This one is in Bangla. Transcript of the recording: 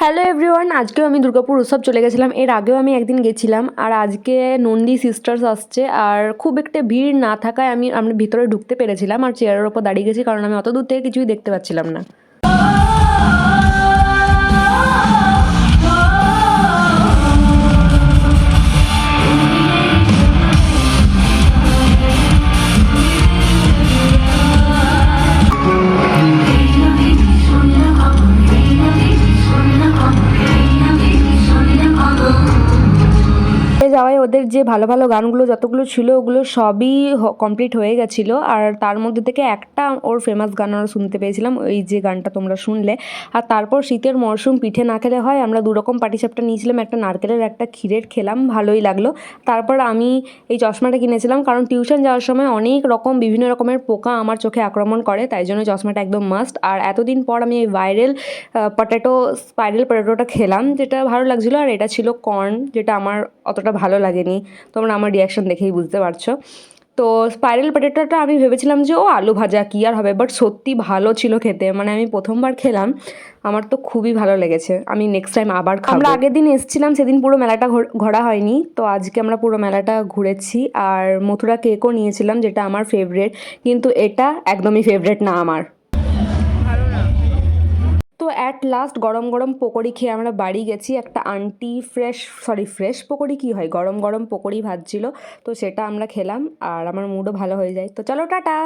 হ্যালো এভরিওয়ান, আজকেও আমি দুর্গাপুর উৎসব চলে গেছিলাম। এর আগেও আমি একদিন গেছিলাম। আর আজকে নন্দী সিস্টার্স আসছে, আর খুব একটা ভিড় না থাকায় আমি ভিতরে ঢুকতে পেরেছিলাম আর চেয়ারের ওপর দাঁড়িয়ে গেছি, কারণ আমি অত দূর থেকে কিছুই দেখতে পাচ্ছিলাম না। যাওয়ায় ওদের যে ভালো ভালো গানগুলো যতগুলো ছিল ওগুলো সবই কমপ্লিট হয়ে গেছিলো। আর তার মধ্যে থেকে একটা ওর ফেমাস গান আমরা শুনতে পেয়েছিলাম, ওই যে গানটা তোমরা শুনলে। আর তারপর শীতের মরশুম, পিঠে না খেলে হয়, আমরা দুরকম পাটিসাপটা নিয়েছিলাম, একটা নারকেলের একটা ক্ষীরের খেলাম, ভালোই লাগলো। তারপর আমি এই চশমাটা কিনেছিলাম, কারণ টিউশন যাওয়ার সময় অনেক রকম বিভিন্ন রকমের পোকা আমার চোখে আক্রমণ করে, তাই জন্য চশমাটা একদম মাস্ট। আর এতদিন পর আমি এই স্পাইরাল পটেটোটা খেলাম, যেটা ভালো লাগছিলো। আর এটা ছিল কর্ন, যেটা আমার অতটা ভালো লাগেনি, তোমরা আমার রিয়াকশন দেখেই বুঝতে পারছো। তো স্পাইরাল পটেটোটা আমি ভেবেছিলাম যে ও আলু ভাজা কী আর হবে, বাট সত্যি ভালো ছিল খেতে। মানে আমি প্রথমবার খেলাম, আমার তো খুবই ভালো লেগেছে। আমি নেক্সট টাইম আবার খাবো। আমরা আগের দিন এসেছিলাম, সেদিন পুরো মেলাটা ঘোরা হয়নি, তো আজকে আমরা পুরো মেলাটা ঘুরেছি। আর মথুরা কেকও নিয়েছিলাম, যেটা আমার ফেভারিট, কিন্তু এটা একদমই ফেভারিট না আমার। তো অ্যাট লাস্ট গরম গরম পকোড়ি খেয়ে আমরা বাড়ি গেছি। একটা আন্টি ফ্রেশ পকোড়ি কী হয়, গরম গরম পকোড়ি ভাজছিল, তো সেটা আমরা খেলাম। আর আমার মুডও ভালো হয়ে যায়। তো চলো টাটা।